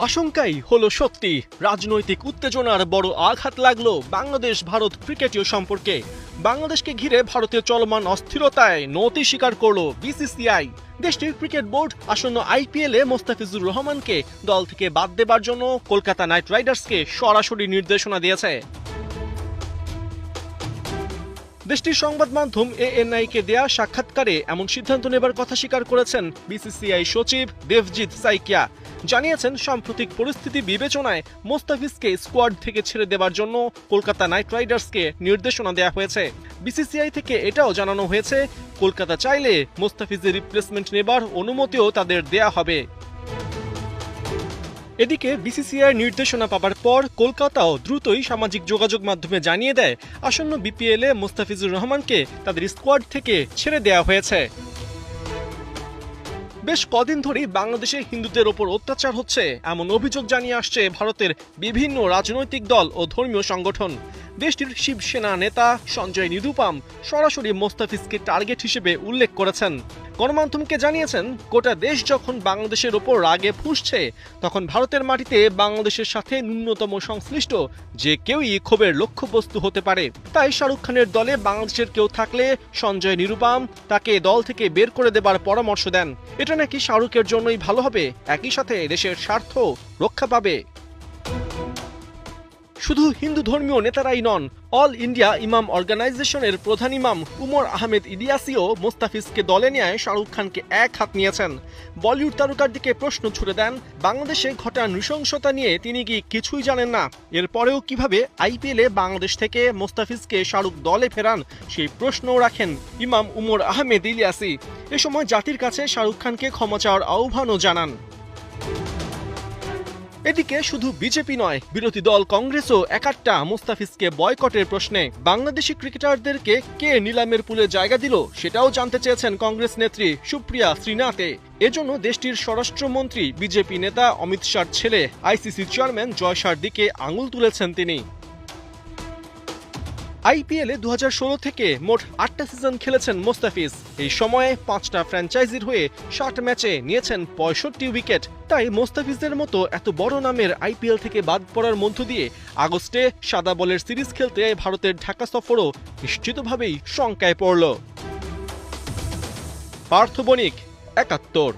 আশঙ্কাই হলো সত্যি। রাজনৈতিক উত্তেজনার বড় আঘাত লাগলো বাংলাদেশ ভারত ক্রিকেটীয় সম্পর্কে। বাংলাদেশকে ঘিরে ভারতের চলমান অস্থিরতায় নতি স্বীকার করল বিসিসিআই। দেশটির ক্রিকেট বোর্ড আসন্ন আইপিএলে মোস্তাফিজুর রহমানকে দল থেকে বাদ দেবার জন্য কলকাতা নাইট রাইডার্সকে সরাসরি নির্দেশনা দিয়েছে। দেশটির সংবাদ মাধ্যম এএনআই-কে দেয়া সাক্ষাৎকারে এমন সিদ্ধান্ত নেবার কথা স্বীকার করেছেন বিসিসিআই সচিব দেবজিৎ সাইকিয়া। জানিয়েছেন সাম্প্রতিক পরিস্থিতি বিবেচনায় মোস্তাফিজকে স্কোয়াড থেকে ছেড়ে দেবার জন্য কলকাতা নাইট রাইডার্সকে নির্দেশনা দেওয়া হয়েছে। বিসিসিআই থেকে এটাও জানানো হয়েছে কলকাতা চাইলে মোস্তাফিজের রিপ্লেসমেন্ট নেবার অনুমতিও তাদের দেয়া হবে। এদিকে বিসিসিআই নির্দেশনা পাবার পর কলকাতাও দ্রুতই সামাজিক যোগাযোগ মাধ্যমে জানিয়ে দেয় আসন্ন বিপিএলে মোস্তাফিজুর রহমানকে তাদের স্কোয়াড থেকে ছেড়ে দেওয়া হয়েছে। বেশ কদিন ধরেই বাংলাদেশে হিন্দুদের ওপর অত্যাচার হচ্ছে এমন অভিযোগ জানিয়ে আসছে ভারতের বিভিন্ন রাজনৈতিক দল ও ধর্মীয় সংগঠন। দেশটির শিবসেনা নেতা সঞ্জয় নিরুপম সরাসরি মোস্তাফিজকে টার্গেট হিসেবে উল্লেখ করেছেন। গণমাধ্যমকে জানিয়েছেন গোটা দেশ যখন বাংলাদেশের ওপর রাগে ফুঁসছে তখন ভারতের মাটিতে বাংলাদেশের সাথে ন্যূনতম সংশ্লিষ্ট যে কেউই ক্ষোভের লক্ষ্যবস্তু হতে পারে। তাই শাহরুখ খানের দলে বাংলাদেশের কেউ থাকলে সঞ্জয় নিরুপম তাকে দল থেকে বের করে দেবার পরামর্শ দেন। এটা নাকি শাহরুখের জন্যই ভালো হবে, একই সাথে দেশের স্বার্থ রক্ষা পাবে। শুধু হিন্দু ধর্মীয় নেতারাই নন, অল ইন্ডিয়া ইমাম অর্গানাইজেশনের প্রধান ইমাম উমর আহমেদ ইলিয়াসিও মোস্তাফিজকে দলে নিয়ে শাহরুখ খানকে এক হাত নিয়েছেন। বলিউড তারকার দিকে প্রশ্ন ছুড়ে দেন বাংলাদেশে ঘটা নৃশংসতা নিয়ে তিনি কি কিছুই জানেন না। এরপরেও কিভাবে আইপিএলে বাংলাদেশ থেকে মোস্তাফিজকে শাহরুখ দলে ফেরান সেই প্রশ্নও রাখেন ইমাম উমর আহমেদ ইলিয়াসি। এ সময় জাতির কাছে শাহরুখ খানকে ক্ষমা চাওয়ার আহ্বানও জানান। এদিকে শুধু বিজেপি নয়, বিরোধী দল কংগ্রেসও একাট্টা মোস্তাফিজকে বয়কটের প্রশ্নে। বাংলাদেশি ক্রিকেটারদেরকে কে নিলামের পুলে জায়গা দিল সেটাও জানতে চেয়েছেন কংগ্রেস নেত্রী সুপ্রিয়া শ্রীনাথে। এজন্য দেশটির স্বরাষ্ট্রমন্ত্রী বিজেপি নেতা অমিত শাহর ছেলে আইসিসি চেয়ারম্যান জয় শাহর দিকে আঙুল তুলেছেন তিনি। আইপিএলে 2016 থেকে মোট 8টা সিজন খেলেছেন মোস্তাফিজ। এই সময়ে 5টা ফ্র্যাঞ্চাইজির হয়ে 60 ম্যাচে নিয়েছেন 65 উইকেট। তাই মোস্তাফিজের মতো এত বড় নামের আইপিএল থেকে বাদ পড়ার মধ্য দিয়ে আগস্টে সাদা বলের সিরিজ খেলতে ভারতের ঢাকা সফরও নিশ্চিতভাবেই শঙ্কায় পড়ল। পার্থ বণিক, 71।